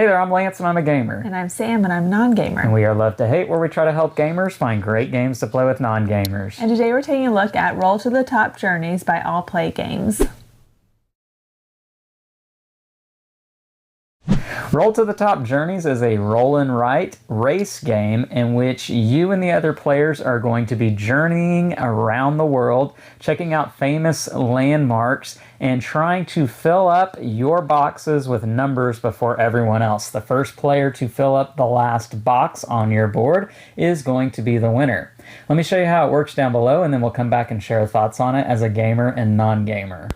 Hey there, I'm Lance and I'm a gamer. And I'm Sam and I'm a non-gamer. And we are Love to Hate, where we try to help gamers find great games to play with non-gamers. And today we're taking a look at Roll to the Top Journeys by Allplay Games. Roll to the Top Journeys is a roll and write race game in which you and the other players are going to be journeying around the world, checking out famous landmarks, and trying to fill up your boxes with numbers before everyone else. The first player to fill up the last box on your board is going to be the winner. Let me show you how it works down below, and then we'll come back and share thoughts on it as a gamer and non-gamer.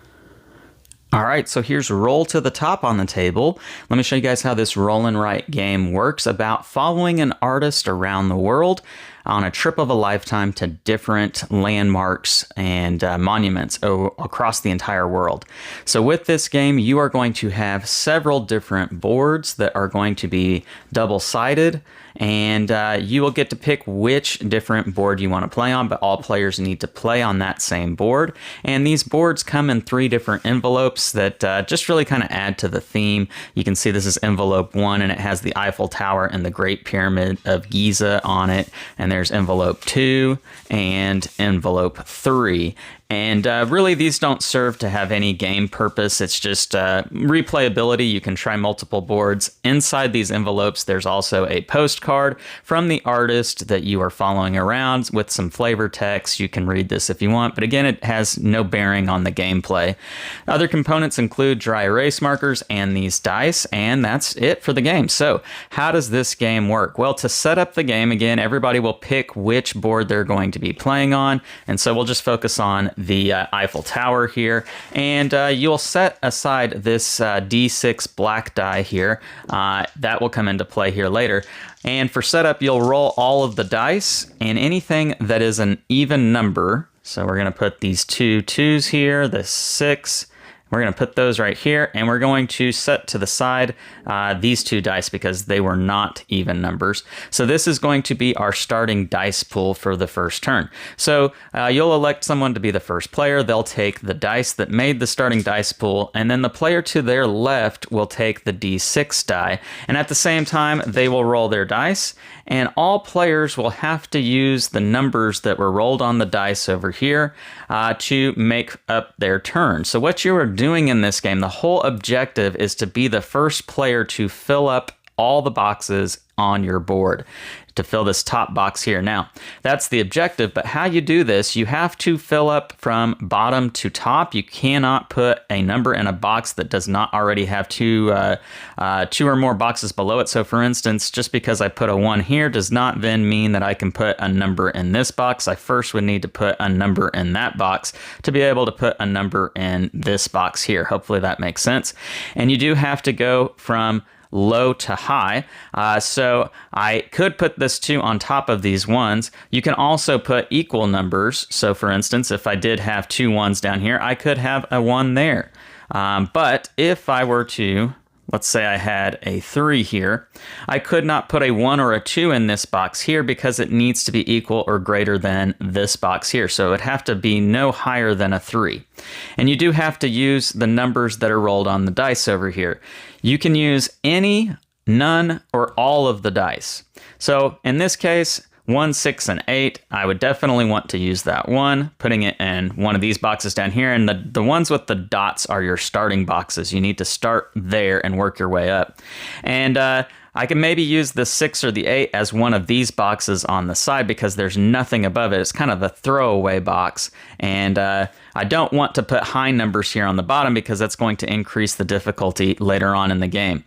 All right, so here's Roll to the Top on the table. Let me show you guys how this roll and write game works about following an artist around the world on a trip of a lifetime to different landmarks and monuments across the entire world. So with this game, you are going to have several different boards that are going to be double-sided, and you will get to pick which different board you want to play on, but all players need to play on that same board. And these boards come in 3 different envelopes that just really kind of add to the theme. You can see this is envelope 1, and it has the Eiffel Tower and the Great Pyramid of Giza on it. And there's envelope 2 and envelope 3. And really, these don't serve to have any game purpose. It's just replayability. You can try multiple boards. Inside these envelopes, there's also a postcard from the artist that you are following around with some flavor text. You can read this if you want, but again, it has no bearing on the gameplay. Other components include dry erase markers and these dice, and that's it for the game. So how does this game work? Well, to set up the game, again, everybody will pick which board they're going to be playing on, and so we'll just focus on the Eiffel Tower here, and you'll set aside this D6 black die here. That will come into play here later. And for setup, you'll roll all of the dice, and anything that is an even number, so we're going to put these 2 2s here, the 6, we're going to put those right here, and we're going to set to the side these 2 dice because they were not even numbers. So this is going to be our starting dice pool for the first turn. So you'll elect someone to be the first player. They'll take the dice that made the starting dice pool, and then the player to their left will take the D6 die. And at the same time, they will roll their dice, and all players will have to use the numbers that were rolled on the dice over here to make up their turn. So what you are doing in this game, the whole objective is to be the first player to fill up all the boxes on your board, to fill this top box here. Now, that's the objective, but how you do this, you have to fill up from bottom to top. You cannot put a number in a box that does not already have two or more boxes below it. So for instance, just because I put a 1 here does not then mean that I can put a number in this box. I first would need to put a number in that box to be able to put a number in this box here. Hopefully that makes sense. And you do have to go from low to high. So I could put this 2 on top of these 1s. You can also put equal numbers. So for instance, if I did have 2 1s down here, I could have a 1 there. But if I were to, let's say I had a 3 here, I could not put a 1 or a 2 in this box here because it needs to be equal or greater than this box here. So it would have to be no higher than a 3. And you do have to use the numbers that are rolled on the dice over here. You can use any, none, or all of the dice. So in this case, 1, 6, and 8, I would definitely want to use that 1, putting it in one of these boxes down here. And the ones with the dots are your starting boxes. You need to start there and work your way up. And I can maybe use the 6 or the 8 as one of these boxes on the side because there's nothing above it. It's kind of a throwaway box. And I don't want to put high numbers here on the bottom because that's going to increase the difficulty later on in the game.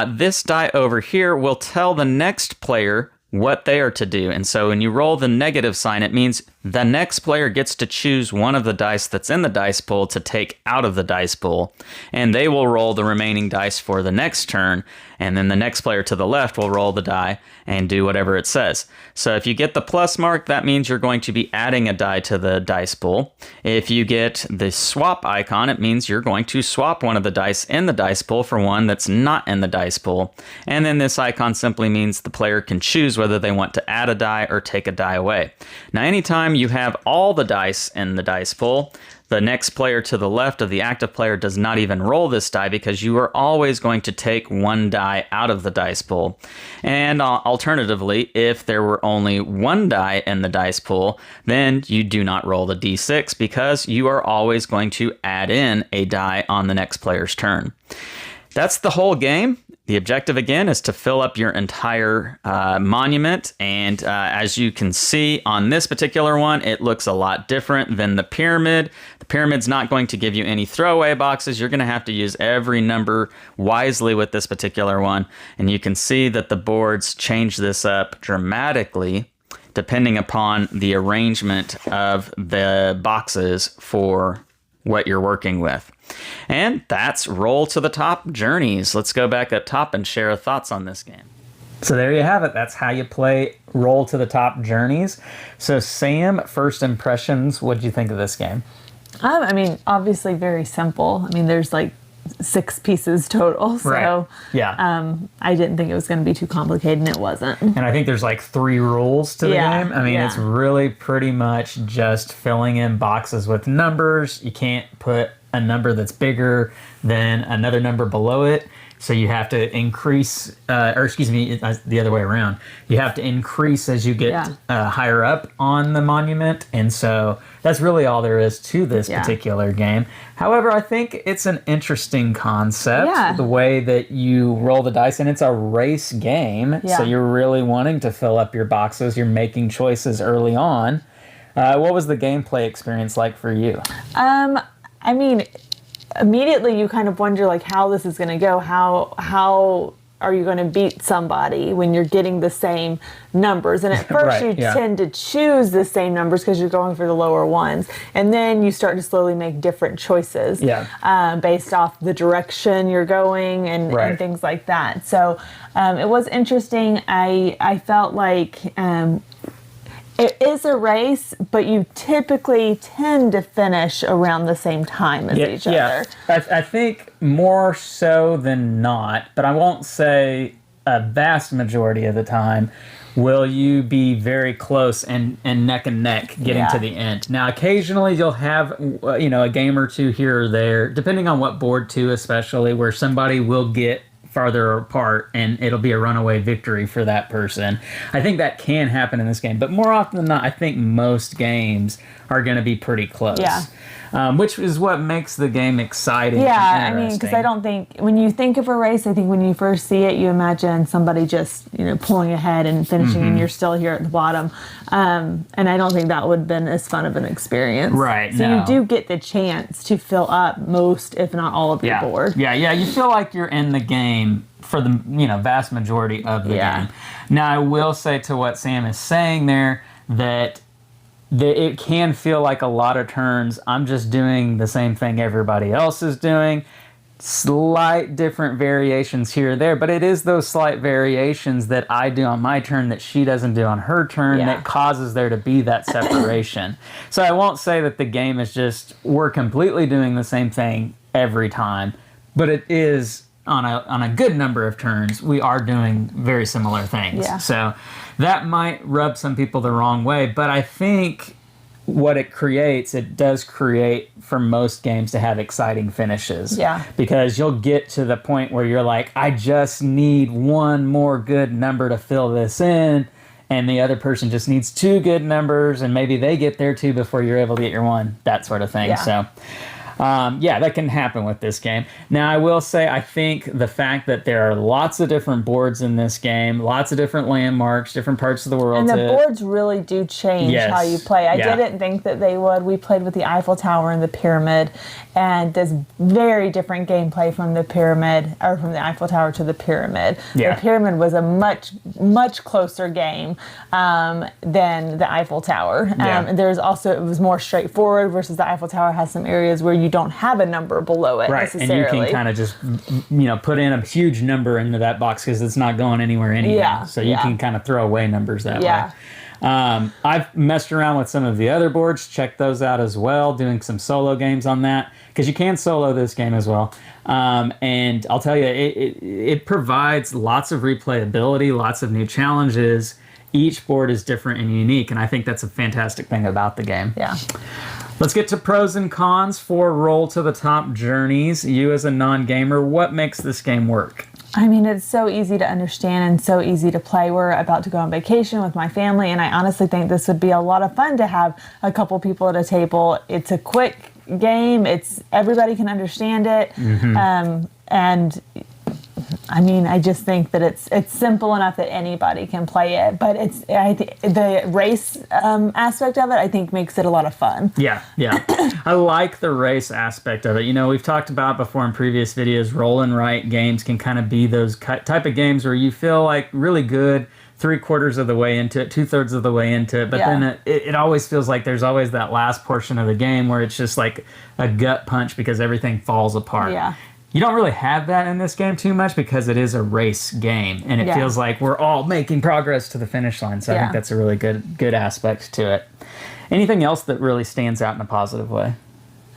This die over here will tell the next player what they are to do. And so when you roll the negative sign, it means the next player gets to choose one of the dice that's in the dice pool to take out of the dice pool, and they will roll the remaining dice for the next turn, and then the next player to the left will roll the die and do whatever it says. So if you get the plus mark, that means you're going to be adding a die to the dice pool. If you get the swap icon, it means you're going to swap one of the dice in the dice pool for one that's not in the dice pool. And then this icon simply means the player can choose whether they want to add a die or take a die away. Now, anytime time you have all the dice in the dice pool, the next player to the left of the active player does not even roll this die because you are always going to take one die out of the dice pool. And alternatively, if there were only one die in the dice pool, then you do not roll the d6 because you are always going to add in a die on the next player's turn. That's the whole game. The objective, again, is to fill up your entire monument. And as you can see on this particular one, it looks a lot different than the pyramid. The pyramid's not going to give you any throwaway boxes. You're going to have to use every number wisely with this particular one. And you can see that the boards change this up dramatically depending upon the arrangement of the boxes for what you're working with. And that's Roll to the Top Journeys. Let's go back up top and share our thoughts on this game. So there you have it. That's how you play Roll to the Top Journeys. So Sam, first impressions, what did you think of this game? I mean, obviously very simple. I mean, there's like 6 pieces total. So Right. Yeah. I didn't think it was going to be too complicated, and it wasn't. And I think there's like 3 rules to the Yeah, game. I mean, yeah. it's really pretty much just filling in boxes with numbers. You can't put a number that's bigger than another number below it. So you have to increase, the other way around. You have to increase as you get higher up on the monument. And so that's really all there is to this particular game. However, I think it's an interesting concept, the way that you roll the dice. And it's a race game. Yeah. So you're really wanting to fill up your boxes. You're making choices early on. What was the gameplay experience like for you? I mean, immediately you kind of wonder like how this is going to go. How are you going to beat somebody when you're getting the same numbers? And at first Right, you tend to choose the same numbers because you're going for the lower ones. And then you start to slowly make different choices based off the direction you're going and things like that. So it was interesting. I felt like it is a race, but you typically tend to finish around the same time as each other. I think more so than not, but I won't say a vast majority of the time will you be very close and neck and neck getting to the end. Now, occasionally you'll have a game or two here or there, depending on what board too, especially where somebody will get farther apart and it'll be a runaway victory for that person. I think that can happen in this game, but more often than not, I think most games are going to be pretty close. Which is what makes the game exciting. Yeah, I mean, because I don't think, when you think of a race, I think when you first see it, you imagine somebody just, pulling ahead and finishing and you're still here at the bottom. And I don't think that would have been as fun of an experience. Right. So you do get the chance to fill up most, if not all of your board. Yeah, you feel like you're in the game for the vast majority of the game. Now, I will say to what Sam is saying there that it can feel like a lot of turns I'm just doing the same thing everybody else is doing. Slight different variations here or there, but it is those slight variations that I do on my turn that she doesn't do on her turn that causes there to be that separation. So I won't say that the game is just we're completely doing the same thing every time, but it is on a good number of turns we are doing very similar things. So that might rub some people the wrong way, but I think what it does create for most games to have exciting finishes. Because you'll get to the point where you're like, I just need one more good number to fill this in, and the other person just needs 2 good numbers, and maybe they get there too before you're able to get your one, that sort of thing. So that can happen with this game. Now, I will say, I think the fact that there are lots of different boards in this game, lots of different landmarks, different parts of the world. And the boards really do change how you play. I didn't think that they would. We played with the Eiffel Tower and the pyramid, and there's very different gameplay from the pyramid, or from the Eiffel Tower to the pyramid. The pyramid was a much, much closer game than the Eiffel Tower. And there's also, it was more straightforward, versus the Eiffel Tower has some areas where you don't have a number below it necessarily. And you can kind of just, put in a huge number into that box because it's not going anywhere anyway. So you can kind of throw away numbers that way. I've messed around with some of the other boards, checked those out as well, doing some solo games on that, because you can solo this game as well. And I'll tell you, it provides lots of replayability, lots of new challenges, each board is different and unique, and I think that's a fantastic thing about the game. Yeah. Let's get to pros and cons for Roll to the Top Journeys. You as a non-gamer, what makes this game work? I mean, it's so easy to understand and so easy to play. We're about to go on vacation with my family, and I honestly think this would be a lot of fun to have a couple people at a table. It's a quick game. Everybody can understand it. And I mean, I just think that it's simple enough that anybody can play it. But the race aspect of it, I think, makes it a lot of fun. Yeah. I like the race aspect of it. You know, we've talked about before in previous videos, roll and write games can kind of be those type of games where you feel like really good 3/4 of the way into it, 2/3 of the way into it, but then it always feels like there's always that last portion of the game where it's just like a gut punch because everything falls apart. Yeah. You don't really have that in this game too much because it is a race game, and it feels like we're all making progress to the finish line. So I think that's a really good aspect to it. Anything else that really stands out in a positive way?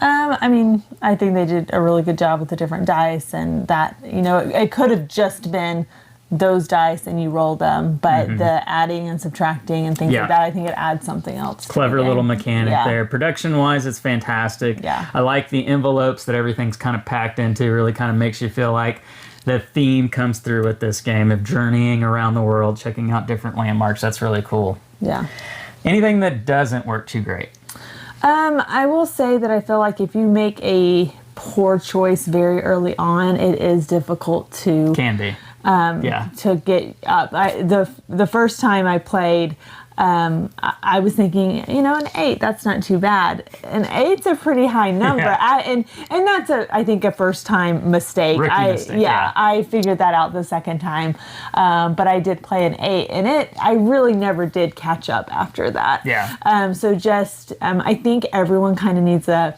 I mean, I think they did a really good job with the different dice, and that, you know, it could have just been those dice and you roll them, but the adding and subtracting and things like that, I think it adds something else. Clever little mechanic there. Production wise, it's fantastic. I like the envelopes that everything's kind of packed into. Really kind of makes you feel like the theme comes through with this game of journeying around the world, checking out different landmarks. That's really cool. Yeah. Anything that doesn't work too great? I will say that I feel like if you make a poor choice very early on, it is difficult to to get up. The first time I played, I was thinking, you know, an 8, that's not too bad. An 8's a pretty high number. And that's I think a first time mistake. I figured that out the second time. But I did play an 8, and I really never did catch up after that. So just I think everyone kind of needs a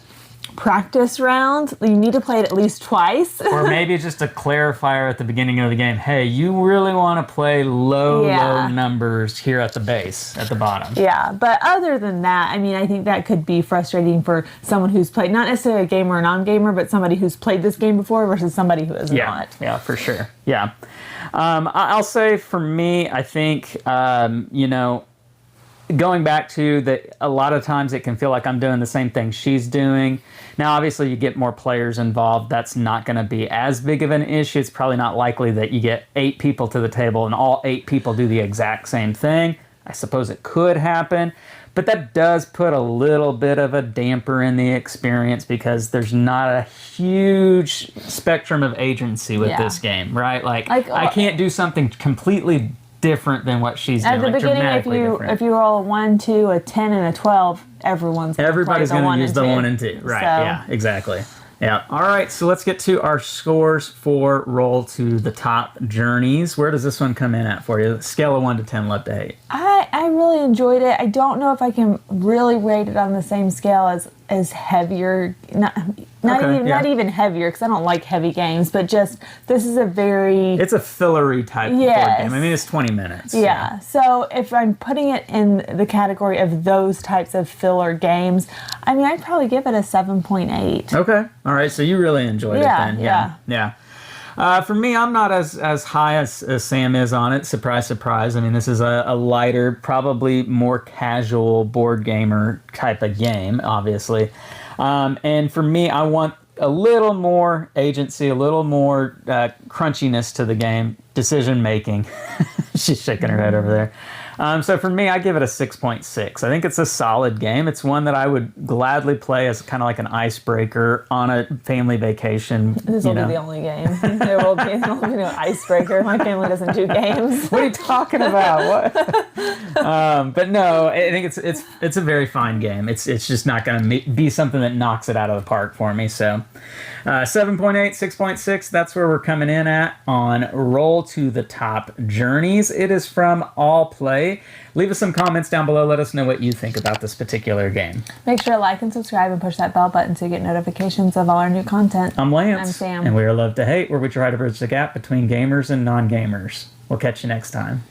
practice round. You need to play it at least twice. Or maybe just a clarifier at the beginning of the game. Hey, you really want to play low numbers here at the base, at the bottom. Yeah, but other than that, I mean, I think that could be frustrating for someone who's played, not necessarily a gamer or non-gamer, but somebody who's played this game before versus somebody who has not. Yeah, for sure. Yeah. I'll say for me, I think, you know, going back to that, a lot of times it can feel like I'm doing the same thing she's doing. Now, obviously, you get more players involved. That's not going to be as big of an issue. It's probably not likely that you get 8 people to the table and all 8 people do the exact same thing. I suppose it could happen, but that does put a little bit of a damper in the experience because there's not a huge spectrum of agency with this game, right? Like I can't do something completely different than what she's doing. At the beginning, if you roll a 1, 2, a 10, and a 12, everybody's going to use the 1 and 2. Right, yeah, exactly. Yeah. All right, so let's get to our scores for Roll to the Top Journeys. Where does this one come in at for you? Scale of 1 to 10, love to hate. I really enjoyed it. I don't know if I can really rate it on the same scale as heavier, not even heavier, because I don't like heavy games, but just this is it's a fillery type board game. I mean, it's 20 minutes. Yeah. So if I'm putting it in the category of those types of filler games, I mean, I'd probably give it a 7.8. Okay. All right. So you really enjoyed it then. Yeah. For me, I'm not as high as Sam is on it. Surprise, surprise. I mean, this is a lighter, probably more casual board gamer type of game, obviously. And for me, I want a little more agency, a little more crunchiness to the game, decision making. She's shaking her head over there. So for me, I give it a 6.6. I think it's a solid game. It's one that I would gladly play as kind of like an icebreaker on a family vacation. This will be the only game. There will be no icebreaker. My family doesn't do games. What are you talking about? What? But no, I think it's a very fine game. It's just not going to be something that knocks it out of the park for me. So 7.8, 6.6, that's where we're coming in at on Roll to the Top Journeys. It is from Allplay. Leave us some comments down below. Let us know what you think about this particular game. Make sure to like and subscribe and push that bell button to get notifications of all our new content. I'm Lance. And I'm Sam. And we are Love to Hate, where we try to bridge the gap between gamers and non-gamers. We'll catch you next time.